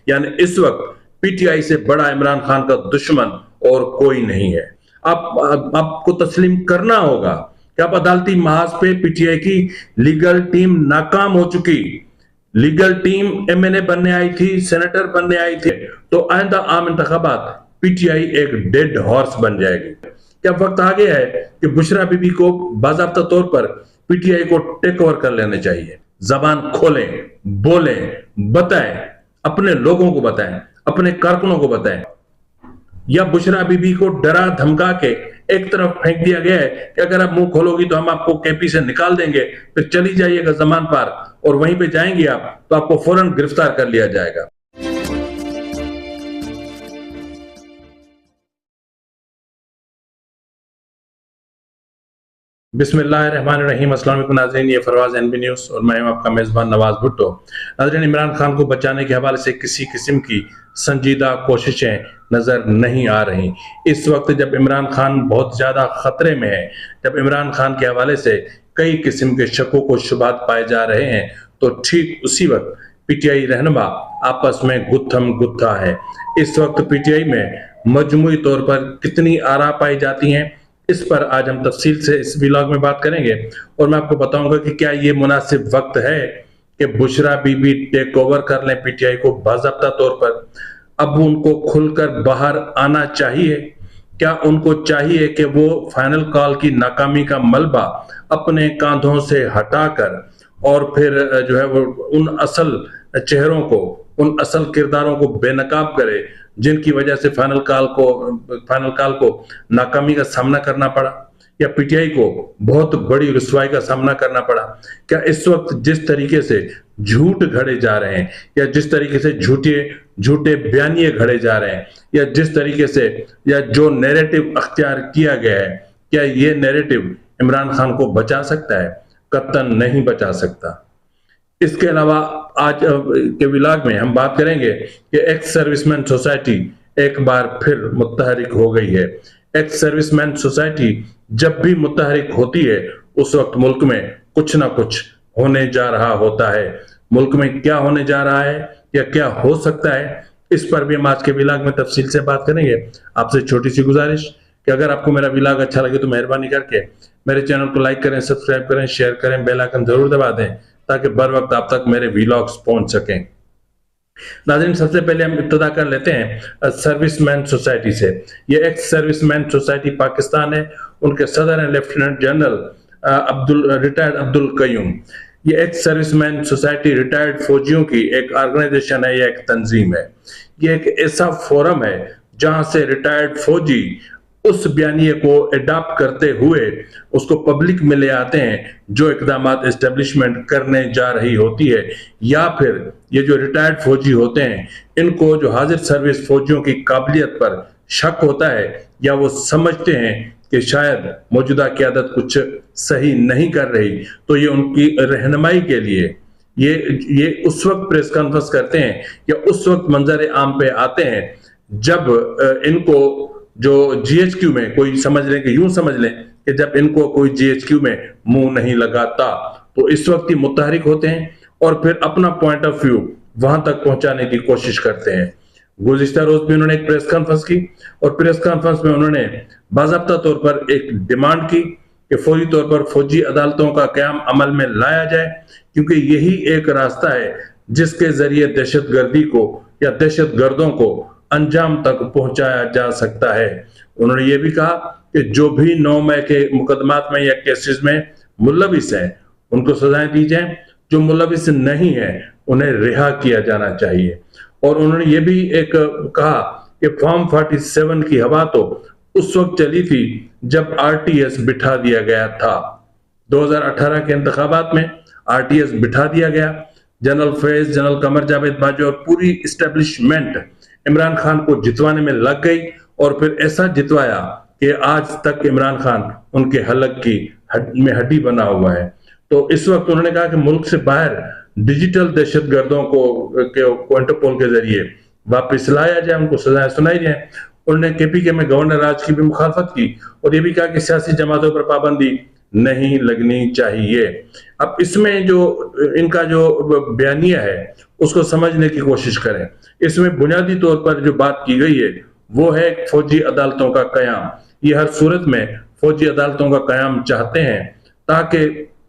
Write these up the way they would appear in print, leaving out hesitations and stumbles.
यानी इस वक्त पीटीआई से बड़ा इमरान खान का दुश्मन और कोई नहीं है। आपको तस्लीम करना होगा कि आप अदालती महाज पे पीटीआई की लीगल टीम नाकाम हो चुकी। लीगल टीम एमएनए बनने आई थी, सेनेटर बनने आई थी, तो आइंदा आम इंतखाबात पीटीआई एक डेड हॉर्स बन जाएगी। क्या वक्त आ गया है कि बुशरा बीबी को बाज़ाब्ता तौर पर पीटीआई को टेक ओवर कर लेने चाहिए। जबान खोलें, बोलें, बताएं, अपने लोगों को बताएं, अपने कारकुनों को बताएं। या बुशरा बीबी को डरा धमका के एक तरफ फेंक दिया गया है कि अगर आप मुंह खोलोगी तो हम आपको केपी से निकाल देंगे, फिर चली जाइएगा जमान पार, और वहीं पे जाएंगे आप तो आपको फौरन गिरफ्तार कर लिया जाएगा। बिस्मिल्लाहिर्रहमानिर्रहीम। अस्सलाम वालेकुम नाज़रीन, ये फरवाज एनबी न्यूज़ और मैं हूं आपका मेज़बान नवाज भुट्टो। नाज़रीन, इमरान खान को बचाने के हवाले से किसी किस्म की संजीदा कोशिशें नज़र नहीं आ रही। इस वक्त जब इमरान खान बहुत ज़्यादा ख़तरे में है, जब इमरान खान के हवाले से कई किस्म के शकों को शुबात पाए जा रहे हैं, तो ठीक उसी वक्त पीटीआई रहनुमा आपस में गुत्थम गुत्था है। इस वक्त पीटीआई में मजमूई तौर पर कितनी आरा पाई जाती हैं, इस पर आज हम तफसील से इस व्लॉग में बात करेंगे और मैं आपको बताऊंगा कि क्या ये मुनासिब वक्त है कि बुशरा बीबी टेक ओवर कर लें पीटीआई को बाज़ाब्ता तौर पर। अब उनको खुलकर बाहर आना चाहिए। क्या उनको चाहिए कि वो फाइनल कॉल की नाकामी का मलबा अपने कांधों से हटाकर और फिर जो है वो उन असल चेहरों को, उन असल किरदारों को बेनकाब करे जिनकी वजह से फाइनल कॉल को नाकामी का सामना करना पड़ा, या पीटीआई को बहुत बड़ी रुसवाई का सामना करना पड़ा। क्या इस वक्त जिस तरीके से झूठ घड़े जा रहे हैं, या जिस तरीके से झूठे बयानिए घड़े जा रहे हैं, या जिस तरीके से या जो नैरेटिव अख्तियार किया गया है, क्या ये नैरेटिव इमरान खान को बचा सकता है? कतई नहीं बचा सकता। इसके अलावा आज के व्लॉग में हम बात करेंगे कि एक्स सर्विसमैन सोसाइटी एक बार फिर मुतहरिक हो गई है। एक्स सर्विसमैन सोसाइटी जब भी मुतहरिक होती है उस वक्त मुल्क में कुछ ना कुछ होने जा रहा होता है। मुल्क में क्या होने जा रहा है या क्या हो सकता है, इस पर भी हम आज के व्लॉग में तफसील से बात करेंगे। आपसे छोटी सी गुजारिश कि अगर आपको मेरा व्लॉग अच्छा लगे तो मेहरबानी करके मेरे चैनल को लाइक करें, सब्सक्राइब करें, शेयर करें, बेल आइकन जरूर दबा दें ताकि बर वक्त आप तक मेरे व्लॉग्स पहुंच सकें। नाज़रीन, सबसे पहले हम इब्तिदा कर लेते हैं सर्विसमैन सोसाइटी से। ये एक्स सर्विसमैन सोसाइटी पाकिस्तान है, उनके सदर हैं lieutenant general retired Abdul Qayyum. ये एक्स सर्विसमैन सोसाइटी रिटायर्ड फौजियों की एक ऑर्गेनाइजेशन है, ये एक तंजीम है। ये एक ऐसा फोरम है जहां से रिटायर्ड फौजी उस बयानिए को अडॉप्ट करते हुए उसको पब्लिक में ले आते हैं जो इकदामात एस्टेब्लिशमेंट करने जा रही होती है, या फिर ये जो रिटायर्ड फौजी होते हैं इनको जो हाजिर सर्विस फौजियों की काबिलियत पर शक होता है, या वो समझते हैं कि शायद मौजूदा क़यादत कुछ सही नहीं कर रही, तो ये उनकी रहनुमाई के लिए ये उस वक्त प्रेस कॉन्फ्रेंस करते हैं या उस वक्त मंजर आम पे आते हैं जब इनको जो जीएचक्यू में कोई समझ लें कि यूं समझ लें कि जब इनको कोई जीएचक्यू में मुंह नहीं लगाता, तो इस वक्त ही मुतहरिक होते हैं और फिर अपना पॉइंट ऑफ व्यू वहां तक पहुंचाने की कोशिश करते हैं। गुज़िश्ता रोज भी उन्होंने एक प्रेस कॉन्फ्रेंस की और प्रेस कॉन्फ्रेंस में उन्होंने बाज़ाब्ता तौर पर एक डिमांड की कि फौरी तौर पर फौजी अदालतों का क़याम अमल में लाया जाए, क्योंकि यही एक रास्ता है जिसके जरिए दहशतगर्दी को या दहशतगर्दों को अंजाम तक पहुंचाया जा सकता है। उन्होंने ये भी कहा कि जो भी 9 मई के मुकदमात में या केसेस में मुलविस हैं उनको सजाएं दी जाएं, जो मुलविस नहीं है उन्हें रिहा किया जाना चाहिए। और उन्होंने ये भी एक कहा कि फॉर्म 47 की हवा तो उस वक्त चली थी जब आरटीएस बिठा दिया गया था। 2018 के इंतखाबात में आरटीएस बिठा दिया गया। जनरल फैज, जनरल कमर जावेद बाजवा और पूरी इस्टेब्लिशमेंट इमरान खान को जितवाने में लग गई और फिर ऐसा जितवाया कि आज तक इमरान खान उनके हलक की में हड्डी बना हुआ है। तो इस वक्त उन्होंने कहा कि मुल्क से बाहर डिजिटल दहशतगर्दों को इंटरपोल के जरिए वापस लाया जाए, उनको सजाएं सुनाई जाए। उन्होंने केपी के में गवर्नर राज की भी मुखालफत की और ये भी कहा कि सियासी जमातों पर पाबंदी नहीं लगनी चाहिए। अब इसमें जो इनका जो बयानिया है उसको समझने की कोशिश करें। इसमें बुनियादी तौर पर जो बात की गई है वो है फौजी अदालतों का कयाम। ये हर सूरत में फौजी अदालतों का कयाम चाहते हैं ताकि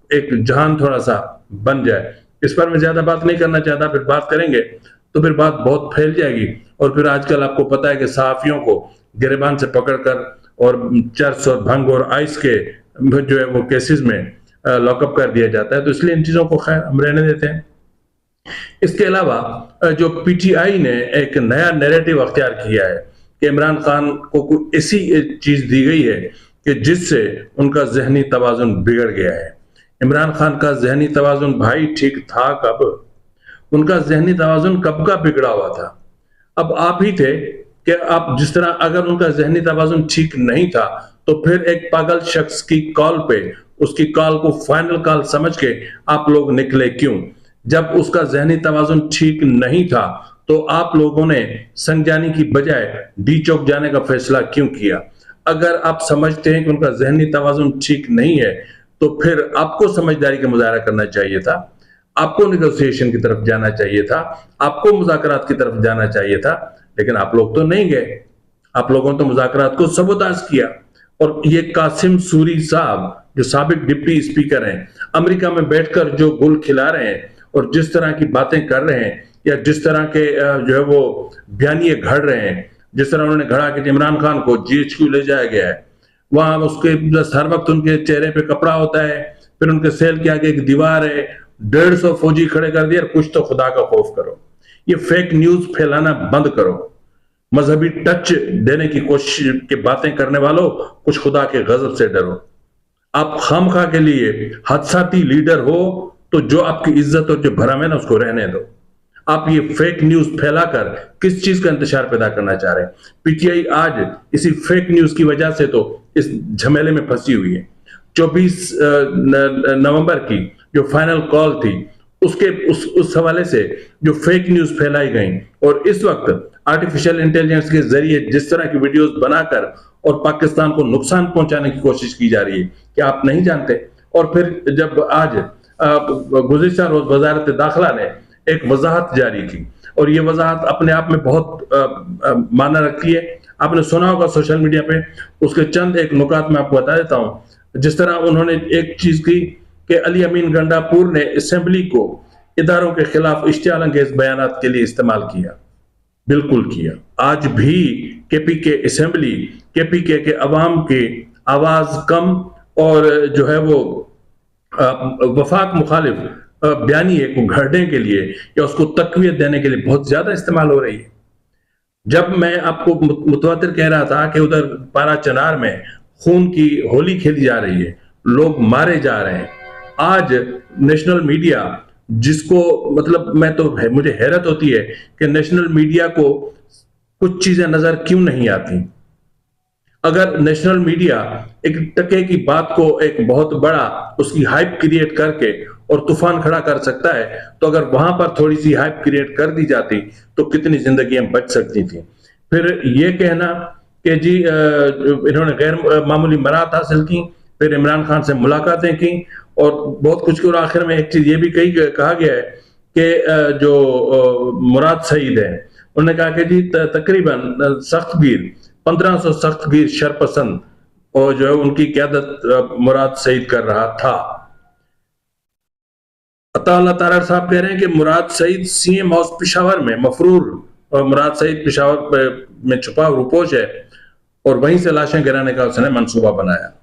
एक जहान थोड़ा सा बन जाए। इस पर मैं ज्यादा बात नहीं करना चाहता, फिर बात करेंगे तो फिर बात बहुत फैल जाएगी। और फिर आजकल आपको पता है कि सहाफियों को गिरबान से पकड़कर और चर्च और भंग और आइस के जो है वो केसेस में लॉकअप कर दिया जाता है। तो इसलिए इन चीजों को खैर हम रहने देते हैं। इसके अलावा जो पीटीआई ने एक नया नैरेटिव अख्तियार किया है कि इमरान खान को कोई ऐसी चीज दी गई है कि जिससे उनका जहनी तवाजुन बिगड़ गया है। इमरान खान का जहनी तवाजुन भाई ठीक था कब? उनका जहनी तवाजुन कब का बिगड़ा हुआ था? अब आप ही थे कि आप जिस तरह, अगर उनका जहनी तवाजुन ठीक नहीं था तो फिर एक पागल शख्स की कॉल पे उसकी कॉल को फाइनल कॉल समझ के आप लोग निकले क्यों? जब उसका जहनी तवाजुन ठीक नहीं था तो आप लोगों ने संजानी की बजाय डी चौक जाने का फैसला क्यों किया? अगर आप समझते हैं कि उनका जहनी तवाजुन ठीक नहीं है तो फिर आपको समझदारी का मुजाहरा करना चाहिए था, आपको नेगोशिएशन की तरफ जाना चाहिए था, आपको मुज़ाकरात की तरफ जाना चाहिए था। लेकिन आप लोग तो नहीं गए, आप लोगों ने तो मुज़ाकरात को सबोताज किया। और ये कासिम सूरी साहब जो साबिक डिप्टी स्पीकर हैं, अमेरिका में बैठकर जो गुल खिला रहे हैं और जिस तरह की बातें कर रहे हैं या जिस तरह के जो है वो बयानिए घड़ रहे हैं, जिस तरह उन्होंने घड़ा कि इमरान खान को जीएचक्यू ले जाया गया है, वहां उसके हर वक्त उनके चेहरे पे कपड़ा होता है, फिर उनके सेल के आगे एक दीवार है, 150 फौजी खड़े कर दिए। कुछ तो खुदा का खौफ करो, ये फेक न्यूज फैलाना बंद करो, मजहबी टच देने की कोशिश के बातें करने वालों, कुछ खुदा के गजब से डरो। आप खामखा के लिए हादसाती लीडर हो तो जो आपकी इज्जत और जो भरम है ना उसको रहने दो। आप ये फेक न्यूज फैलाकर किस चीज का इंतजार पैदा करना चाह रहे हैं? पीटीआई आज इसी फेक न्यूज की वजह से तो इस झमेले में फंसी हुई है। 24 नवंबर की जो फाइनल कॉल थी उसके उस हवाले से जो फेक न्यूज फैलाई गई और इस वक्त आर्टिफिशियल इंटेलिजेंस के जरिए जिस तरह की वीडियोस बनाकर और पाकिस्तान को नुकसान पहुंचाने की कोशिश की जा रही है कि आप नहीं जानते। और फिर जब आज गुज़िश्ता रोज वजारत दाखिला ने एक वजाहत जारी की और ये वजाहत अपने आप में बहुत माना रखती है। आपने सुना होगा सोशल मीडिया पे, उसके चंद एक नुकात में आपको बता देता हूं। जिस तरह उन्होंने एक चीज की कि अली अमीन गंडापुर ने असेंबली को इदारों के खिलाफ इश्तियाल अंगेज बयानात के लिए इस्तेमाल किया, बिल्कुल किया। आज भी केपीके असेंबली, केपीके के अवाम की आवाज कम और जो है वो वफाक मुखालिफ बयानिए को घड़ने के लिए या उसको तकवीत देने के लिए बहुत ज्यादा इस्तेमाल हो रही है। जब मैं आपको मुतवातिर कह रहा था कि उधर पारा चनार में खून की होली खेली जा रही है, लोग मारे जा रहे हैं, आज नेशनल मीडिया जिसको मतलब मुझे हैरत होती है कि नेशनल मीडिया को कुछ चीजें नजर क्यों नहीं आती। अगर नेशनल मीडिया एक टके की बात को एक बहुत बड़ा उसकी हाइप क्रिएट करके और तूफान खड़ा कर सकता है, तो अगर वहां पर थोड़ी सी हाइप क्रिएट कर दी जाती तो कितनी जिंदगियां बच सकती थी। फिर ये कहना कि जी इन्होंने गैर मामूली मराहत हासिल की, फिर इमरान खान से मुलाकातें की और बहुत कुछ। और आखिर में एक चीज ये भी कहा गया है कि जो मुराद सईद है उन्होंने कहा कि जी तकरीबन सख्तगीर 1500 सख्तगीर शरपसंद और जो है उनकी क़यादत मुराद सईद कर रहा था। अताउल्लाह तारड़ साहब कह रहे हैं कि मुराद सईद सीएम हाउस पेशावर में मफरूर, और मुराद सईद पेशावर में छुपा रूपोश है और वहीं से लाशें गिराने का उसने मंसूबा बनाया।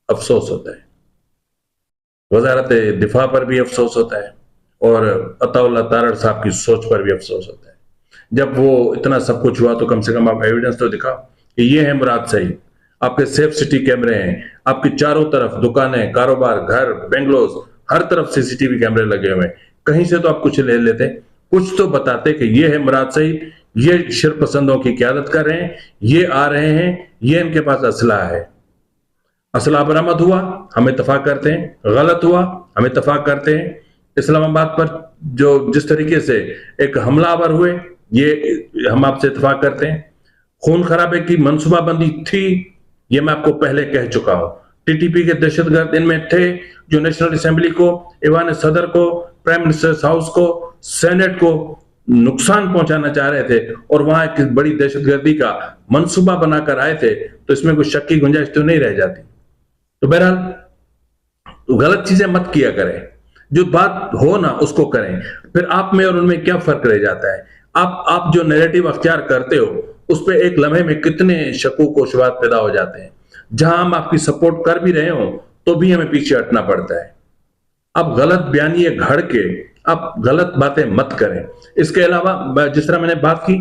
अफसोस होता है, वजारत दिफा पर भी अफसोस होता है और अताउल्लाह तारड़ साहब की सोच पर भी अफसोस होता है। जब वो इतना सब कुछ हुआ तो कम से कम आप एविडेंस तो दिखाओ कि ये है मुराद सईद। आपके सेफ सिटी कैमरे हैं, आपकी चारों तरफ दुकानें, कारोबार, घर, बेंगलोर, हर तरफ सीसीटीवी कैमरे लगे हुए हैं। कहीं से तो आप कुछ ले लेते, कुछ तो बताते कि ये है मुराद सईद, ये शरपसंदों की क़यादत कर रहे हैं, ये आ रहे हैं, ये इनके पास असला है। असला बरामद हुआ, हम इत्तफाक करते हैं, गलत हुआ, हम इत्तफाक करते हैं। इस्लामाबाद पर जो जिस तरीके से एक हमलावर हुए, ये हम आपसे इत्तफाक करते हैं। खून खराबे की मनसूबाबंदी थी, ये मैं आपको पहले कह चुका हूं। टीटीपी के दहशतगर्द इनमें थे जो नेशनल असेंबली को, ईवान सदर को, प्राइम मिनिस्टर्स हाउस को, सेनेट को नुकसान पहुंचाना चाह रहे थे और वहां एक बड़ी दहशतगर्दी का मंसूबा बनाकर आए थे, तो इसमें कोई शक की गुंजाइश तो नहीं रह जाती। तो बहरहाल गलत चीजें मत किया करें, जो बात हो ना उसको करें। फिर आप में और उनमें क्या फर्क रह जाता है? आप जो नैरेटिव अख्तियार करते हो उस पर एक लम्हे में कितने शकूक व शुबहात पैदा हो जाते हैं। जहां हम आपकी सपोर्ट कर भी रहे हो तो भी हमें पीछे हटना पड़ता है। आप गलत बयानी घड़ के आप गलत बातें मत करें। इसके अलावा जिस तरह मैंने बात की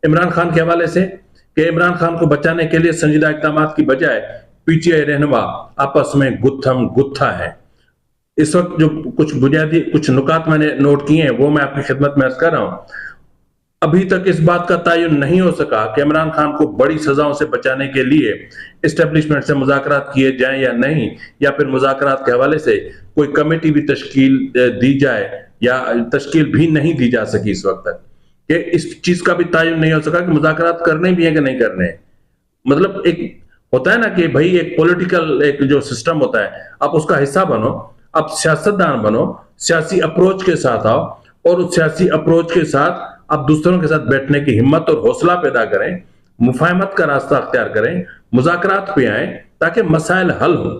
इमरान खान के हवाले से कि इमरान खान को बचाने के लिए संजीदा इक़दाम की बजाय पीटीआई रहनुमा आपस में गुत्थम गुत्था है। इस वक्त जो कुछ बुनियादी कुछ नुकात मैंने नोट किए हैं वो मैं आपकी खिदमत में अर्ज कर रहा हूं। अभी तक इस बात का तयन नहीं हो सका कि इमरान खान को बड़ी सजाओं से बचाने के लिए एस्टेब्लिशमेंट से मुज़ाकरात किए जाएं या नहीं, या फिर मुज़ाकरात के हवाले से कोई कमेटी भी तश्कील दी जाए या तश्कील भी नहीं दी जा सकी इस वक्त तक, कि इस चीज का भी तयन नहीं हो सका कि मुज़ाकरात करने भी है कि नहीं करने। मतलब एक होता है ना कि भाई एक पॉलिटिकल एक जो सिस्टम होता है, आप उसका हिस्सा बनो, आप सियासतदान बनो, सियासी अप्रोच के साथ आओ और उस सियासी अप्रोच के साथ आप दूसरों के साथ बैठने की हिम्मत और हौसला पैदा करें, मुफाहमत का रास्ता अख्तियार करें, मुज़ाकरात पे आए ताकि मसाइल हल हो।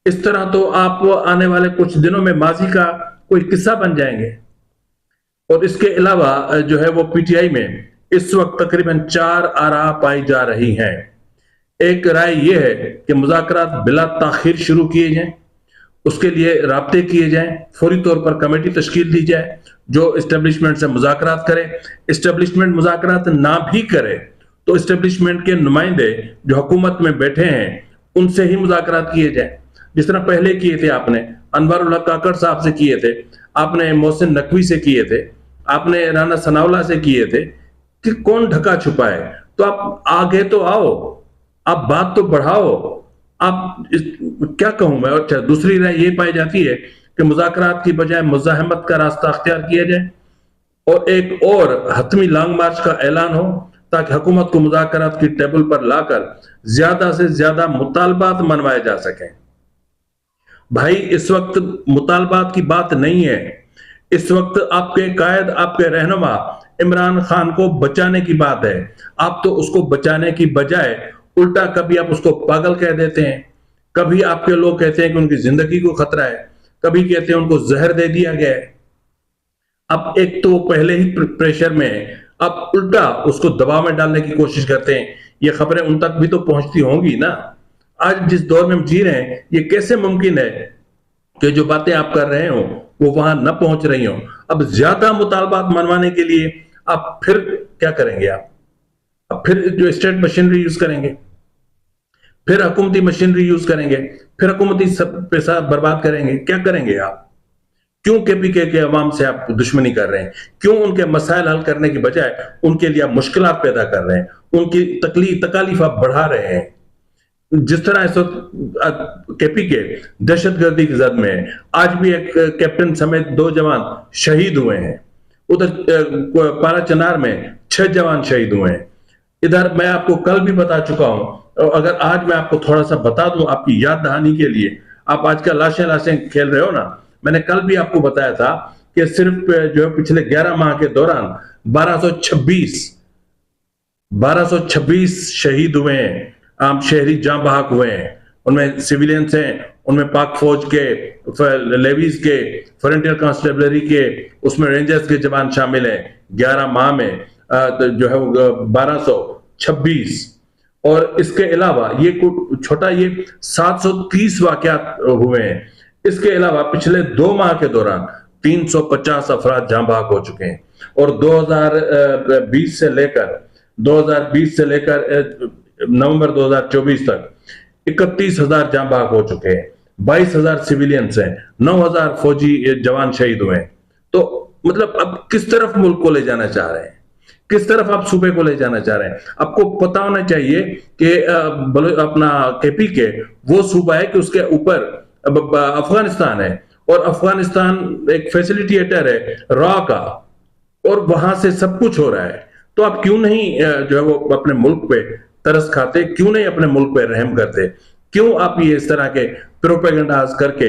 इस तरह तो आप आने वाले कुछ दिनों में माजी का कोई किस्सा बन जाएंगे। और इसके अलावा जो है वो पीटीआई में इस वक्त तकरीबन 4 आरा पाई जा रही हैं। एक राय यह है कि मुज़ाकरात बिला ताखीर शुरू किए जाएं, उसके लिए राब्ते किए जाएं, फौरी तौर पर कमेटी तश्कील दी जाए जो इस्टेब्लिशमेंट से मुज़ाकरात करे। इस्टेब्लिशमेंट मुज़ाकरात ना भी करे तो इस्टेब्लिशमेंट के नुमाइंदे जो हुकूमत में बैठे हैं उनसे ही मुज़ाकरात किए जाए, जिस तरह पहले किए थे आपने अनवर हक काकड़ साहब से किए थे, आपने मोहसिन नकवी से किए थे, आपने राना सनाउल्लाह से किए थे। कि कौन ढका छुपा है? तो आप आगे तो आओ, आप बात तो बढ़ाओ। आप क्या कहूं मैं। अच्छा, दूसरी राय ये पाई जाती है कि मुज़ाकरात की बजाय मुज़ाहमत का रास्ता अख्तियार किया जाए और एक और हतमी लॉन्ग मार्च का ऐलान हो ताकि हुकूमत को मुज़ाकरात की टेबल पर लाकर ज्यादा से ज्यादा मुतालबात मनवाए जा सकें। भाई इस वक्त मुतालबात की बात नहीं है, इस वक्त आपके कायद आपके रहनुमा इमरान खान को बचाने की बात है। आप तो उसको बचाने की बजाय उल्टा कभी आप उसको पागल कह देते हैं, कभी आपके लोग कहते हैं कि उनकी जिंदगी को खतरा है, कभी कहते हैं उनको जहर दे दिया गया है। अब एक तो पहले ही प्रेशर में है, अब उल्टा उसको दबाव में डालने की कोशिश करते हैं। ये खबरें उन तक भी तो पहुंचती होंगी ना। आज जिस दौर में हम जी रहे हैं ये कैसे मुमकिन है कि जो बातें आप कर रहे हो वो वहां न पहुंच रही हो। अब ज्यादा मुतालबात मनवाने के लिए आप फिर क्या करेंगे? अब फिर जो स्टेट मशीनरी यूज करेंगे, फिर हुकूमती मशीनरी यूज करेंगे, फिर हुकूमती पैसा बर्बाद करेंगे। क्या करेंगे आप? क्यों केपीके के अवाम से आप दुश्मनी कर रहे हैं? क्यों उनके मसाइल हल करने की बजाय उनके लिए आप मुश्किलात पैदा कर रहे हैं, उनकी तकलीफ आप बढ़ा रहे हैं? जिस तरह इस वक्त केपीके दहशतगर्दी की जद में है, आज भी एक कैप्टन समेत 2 जवान शहीद हुए हैं। उधर पारा चनार में 6 जवान शहीद हुए हैं। इधर मैं आपको कल भी बता चुका हूं, और अगर आज मैं आपको थोड़ा सा बता दूं आपकी याद दहानी के लिए, आप आजकल लाशें खेल रहे हो ना, मैंने कल भी आपको बताया था कि सिर्फ जो है पिछले 11 माह के दौरान 1226 शहीद हुए हैं, आम शहरी जां बहक हुए हैं। उनमें सिविलियंस हैं, उनमें पाक फौज के, लेवीज के, फ्रंटियर कांस्टेबलरी के, उसमें रेंजर्स के जवान शामिल हैं। 11 माह में जो है वो 1226। और इसके अलावा ये छोटा ये 730 वाकयात हुए हैं। इसके अलावा पिछले 2 माह के दौरान 350 अफराद जां बहक हो चुके हैं। और 2020 से लेकर नवंबर 2024 तक 31,000 जां बहक हो चुके हैं, 22,000 सिविलियंस हैं, 9,000 फौजी जवान शहीद हुए हैं। तो मतलब अब किस तरफ मुल्क को ले जाना चाह रहे हैं? किस तरफ आप सूबे को ले जाना चाह रहे हैं? आपको पता होना चाहिए कि अपना केपीके वो सूबा है कि उसके ऊपर अफगानिस्तान है, और अफगानिस्तान एक फैसिलिटेटर है रॉ का, और वहां से सब कुछ हो रहा है। तो आप क्यों नहीं जो है वो अपने मुल्क पे तरस खाते, क्यों नहीं अपने मुल्क पे रहम करते? क्यों आप ये इस तरह के प्रोपेगेंडास करके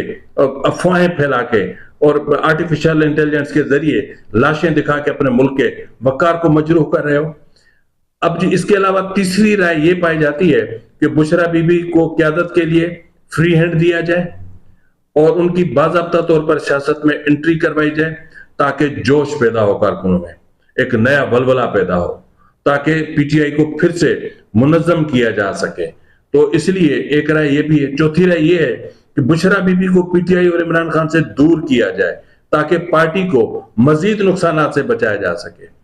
अफवाहें फैला के और आर्टिफिशियल इंटेलिजेंस के जरिए लाशें दिखा के अपने मुल्क के वकार को मजरूह कर रहे हो? अब जी इसके अलावा तीसरी राय ये पाई जाती है कि बुशरा बीबी को क़यादत के लिए फ्री हैंड दिया जाए और उनकी बाज़ाब्ता तौर पर सियासत में एंट्री करवाई जाए, ताकि जोश पैदा हो कारकुनों में, एक नया वलवला पैदा हो, ताकि पीटीआई को फिर से मुनज़्ज़म किया जा सके। तो इसलिए एक राय ये भी है। चौथी राय ये है कि बुशरा बीबी को पीटीआई और इमरान खान से दूर किया जाए, ताकि पार्टी को मजीद नुकसानात से बचाया जा सके।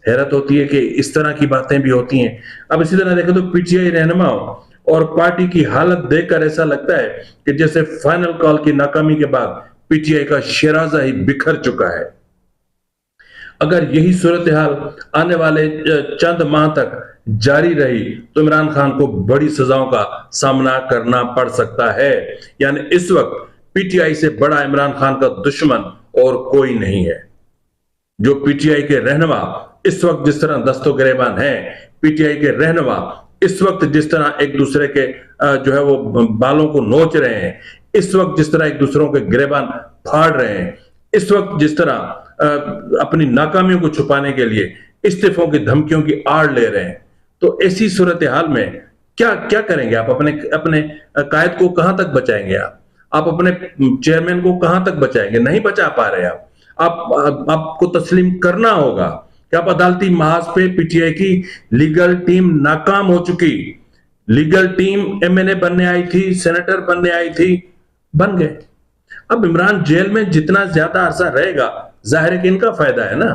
हैरत होती है कि इस तरह की बातें भी होती हैं। अब इसी तरह देखें तो पीटीआई रहनुमाओं और पार्टी की हालत देखकर ऐसा लगता है कि जैसे फाइनल कॉल की नाकामी के बाद पीटीआई का शिराजा ही बिखर चुका है। अगर यही सूरत हाल आने वाले चंद माह तक जारी रही तो इमरान खान को बड़ी सजाओं का सामना करना पड़ सकता है। यानी इस वक्त पीटीआई से बड़ा इमरान खान का दुश्मन और कोई नहीं है। जो पीटीआई के रहनुमा इस वक्त जिस तरह दस्तो गिरेबान हैं, पीटीआई के रहनुमा इस वक्त जिस तरह एक दूसरे के जो है वो बालों को नोच रहे हैं, इस वक्त जिस तरह एक दूसरों के गिरेबान फाड़ रहे हैं, इस वक्त जिस तरह अपनी नाकामियों को छुपाने के लिए इस्तीफों की धमकियों की आड़ ले रहे हैं, तो ऐसी सूरत हाल में क्या क्या करेंगे आप? अपने कायद को कहां तक बचाएंगे आप अपने चेयरमैन को कहां तक बचाएंगे? नहीं बचा पा रहे आपको तस्लीम करना होगा कि आप अदालती महाज पे पीटीआई की लीगल टीम नाकाम हो चुकी। लीगल टीम एमएनए बनने आई थी, सेनेटर बनने आई थी, बन गए। अब इमरान जेल में जितना ज्यादा अरसा रहेगा, जाहिर है कि इनका फायदा है ना।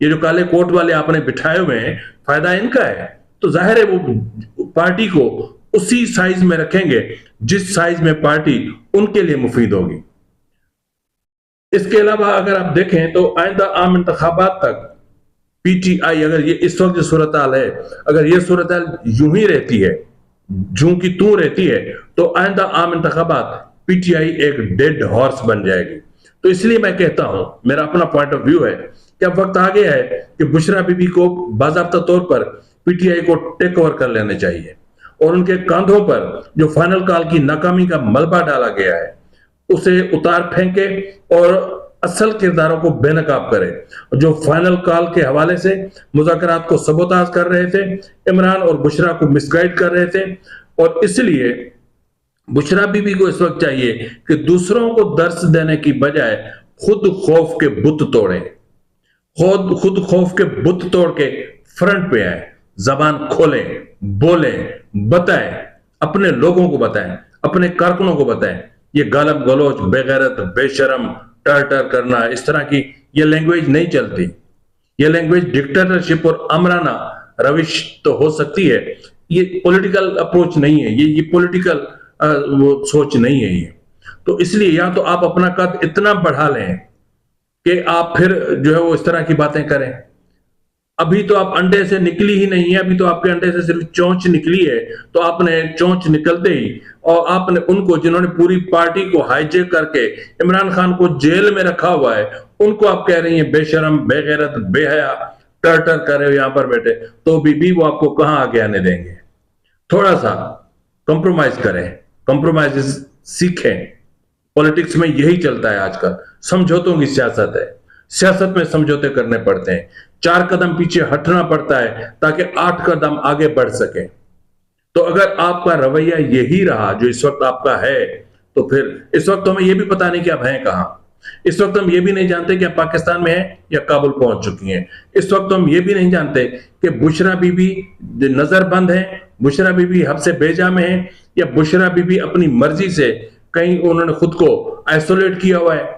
ये जो काले कोट वाले आपने बिठाए हुए हैं, फायदा इनका है। तो जाहिर है वो पार्टी को उसी साइज में रखेंगे जिस साइज में पार्टी उनके लिए मुफीद होगी। इसके अलावा अगर आप देखें तो आइंदा आम इंतखाबात तक पीटीआई, अगर ये इस वक्त जो सूरत हाल है, अगर ये सूरत हाल यूं ही रहती है, जूं की तू रहती है, तो आइंदा आम इंतखाबात पीटीआई एक डेड हॉर्स बन जाएगी। तो इसलिए मैं कहता हूं, मेरा अपना पॉइंट ऑफ व्यू है कि अब वक्त आ गया है कि बुशरा बीबी को बाज़ाब्ता तौर पर पीटीआई को टेक ओवर कर लेना चाहिए और उनके कांधों पर जो फाइनल कॉल की नाकामी का मलबा डाला गया है उसे उतार फेंके और असल किरदारों को बेनकाब करे। जो फाइनल कॉल के हवाले से मुज़ाकरात को सबोताज कर रहे थे, इमरान और बुशरा को मिसगाइड कर रहे थे, और इसलिए बुशरा बीबी को इस वक्त चाहिए कि दूसरों को दर्स देने की बजाय खुद खौफ के बुत तोड़े, खुद खौफ के बुत तोड़ के फ्रंट पे आए, जबान खोलें, बोलें, बताएं, अपने लोगों को बताएं, अपने कारकुनों को बताएं। ये गालब गलोच, बेगैरत, बेशरम, टर करना, इस तरह की ये लैंग्वेज नहीं चलती। ये लैंग्वेज डिक्टेटरशिप और आमराना रविश तो हो सकती है, ये पॉलिटिकल अप्रोच नहीं है, ये पॉलिटिकल सोच नहीं है ये। तो इसलिए या तो आप अपना कद इतना बढ़ा लें कि आप फिर जो है वो इस तरह की बातें करें। अभी तो आप अंडे से निकली ही नहीं है, अभी तो आपके अंडे से सिर्फ चोंच निकली है। तो आपने चोंच निकलते ही और आपने उनको जिन्होंने पूरी पार्टी को हाईजेक करके इमरान खान को जेल में रखा हुआ है, उनको आप कह रही हैं बेशरम, बेगैरत, बेहया, टर कर रहे हो यहां पर बैठे, तो भी वो आपको कहां आगे आने देंगे? थोड़ा सा कंप्रोमाइज करें, कंप्रोमाइज सीखें। पॉलिटिक्स में यही चलता है आजकल, समझौतों की सियासत है। सियासत में समझौते करने पड़ते हैं, 4 कदम पीछे हटना पड़ता है ताकि 8 कदम आगे बढ़ सके। तो अगर आपका रवैया यही रहा जो इस वक्त आपका है, तो फिर इस वक्त हमें यह भी पता नहीं कि आप हैं कहां। इस वक्त हम ये भी नहीं जानते कि आप पाकिस्तान में हैं या काबुल पहुंच चुकी हैं। इस वक्त हम ये भी नहीं जानते कि बुशरा बीबी नजरबंद है, बुशरा बीबी हब्से बेजा में है, या बुशरा बीबी अपनी मर्जी से कहीं उन्होंने खुद को आइसोलेट किया हुआ है,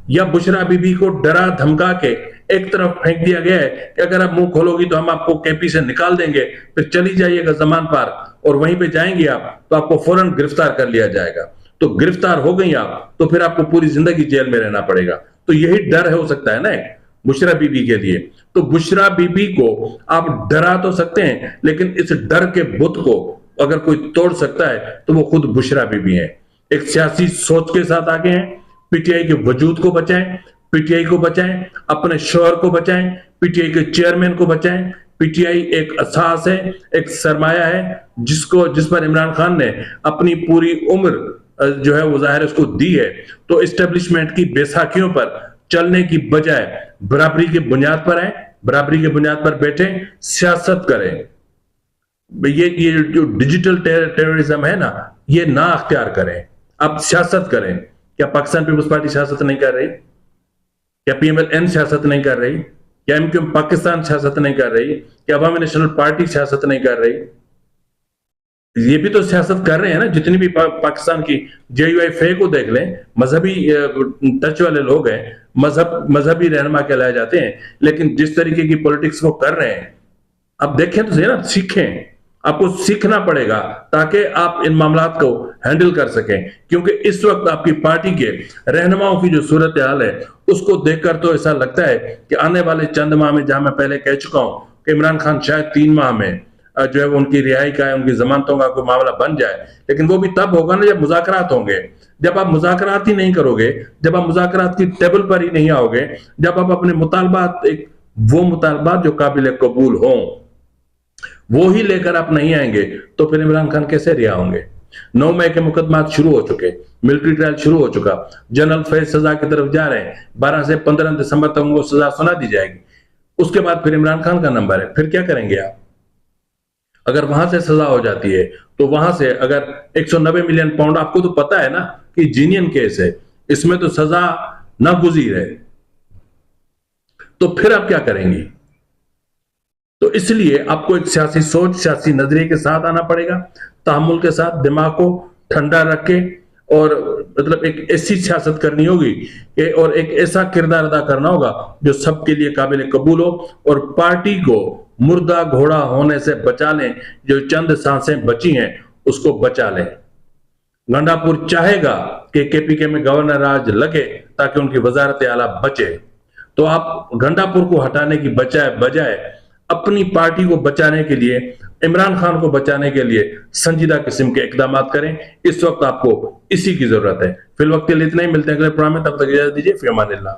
या बुशरा बीबी को डरा धमका के एक तरफ फेंक दिया गया है कि अगर आप मुंह खोलोगी तो हम आपको केपी से निकाल देंगे, फिर चली जाइएगा जमान पार्क और वहीं पे जाएंगे आप तो आपको फौरन गिरफ्तार कर लिया जाएगा। तो गिरफ्तार हो गई आप तो फिर आपको पूरी जिंदगी जेल में रहना पड़ेगा। तो यही डर हो सकता है ना एक बुशरा बीबी के लिए। तो बुशरा बीबी को आप डरा तो सकते हैं, लेकिन इस डर के बुत को अगर कोई तोड़ सकता है तो वो खुद बुशरा बीबी है। एक सियासी सोच के साथ आगे हैं, पीटीआई के वजूद को बचाएं, पीटीआई को बचाएं, अपने शोहर को बचाएं, पीटीआई के चेयरमैन को बचाएं, पीटीआई एक साहस है, एक सरमाया है, जिस पर इमरान खान ने अपनी पूरी उम्र जो है वो जाहिर उसको दी है। तो एस्टेब्लिशमेंट की बैसाखियों पर चलने की बजाय बराबरी की बुनियाद पर आए, बराबरी की बुनियाद पर बैठे, सियासत करें। ये जो डिजिटल टेररिज्म है ना, ये ना अख्तियार करें, अब सियासत करें। क्या पाकिस्तान पीपल्स पार्टी सियासत नहीं कर रही? क्या पीएमएल-एन सियासत नहीं कर रही? क्या एमक्यूएम पाकिस्तान सियासत नहीं कर रही? क्या अवामी नेशनल पार्टी सियासत नहीं कर रही? ये भी तो सियासत कर रहे हैं ना, जितनी भी पाकिस्तान की जेयूआई को देख लें, मजहबी टच वाले लोग हैं, मजहबी रहनुमा कहलाए जाते हैं, लेकिन जिस तरीके की पॉलिटिक्स वो कर रहे हैं, अब देखें तो सही ना, सीखें। आपको सीखना पड़ेगा ताकि आप इन मामलात को हैंडल कर सकें, क्योंकि इस वक्त आपकी पार्टी के रहनुमाओं की जो सूरत हाल है उसको देखकर तो ऐसा लगता है कि आने वाले चंद माह में, जहां मैं पहले कह चुका हूं कि इमरान खान शायद 3 माह में जो है वो उनकी रिहाई का, उनकी जमानतों का कोई मामला बन जाए, लेकिन वो भी तब होगा ना जब मुज़ाकरात होंगे। जब आप मुज़ाकरात ही नहीं करोगे, जब आप मुज़ाकरात की टेबल पर ही नहीं आओगे, जब आप अपने मुतालबात, वो मुतालबात जो काबिल कबूल हों वो ही लेकर आप नहीं आएंगे, तो फिर इमरान खान कैसे रिहा होंगे? 9 मई के मुकदमात शुरू हो चुके, मिलिट्री ट्रायल शुरू हो चुका, जनरल फैज सजा की तरफ जा रहे हैं, 12 से 15 दिसंबर तक उनको सजा सुना दी जाएगी। उसके बाद फिर इमरान खान का नंबर है, फिर क्या करेंगे आप? अगर वहां से सजा हो जाती है तो वहां से अगर 190 मिलियन पाउंड, आपको तो पता है ना कि जीनियन केस है, इसमें तो सजा नागुज़ीर है, तो फिर आप क्या करेंगी? तो इसलिए आपको एक सियासी सोच, सियासी नजरिए के साथ आना पड़ेगा, तहम्मुल के साथ, दिमाग को ठंडा रख के, और मतलब एक ऐसी सियासत करनी होगी कि, और एक ऐसा किरदार अदा करना होगा जो सबके लिए काबिल कबूल हो और पार्टी को मुर्दा घोड़ा होने से बचा लें। जो चंद सांसें बची हैं उसको बचा लें। गंडापुर चाहेगा कि केपीके में गवर्नर राज लगे ताकि उनकी वजारत आला बचे, तो आप गंडापुर को हटाने की बजाय अपनी पार्टी को बचाने के लिए, इमरान खान को बचाने के लिए संजीदा किस्म के इकदाम करें। इस वक्त आपको इसी की जरूरत है। फिलवक्त के लिए इतना ही, मिलते हैं अगले प्रोग्राम में, तब तक इजाजत दीजिए। फी अमानिल्लाह।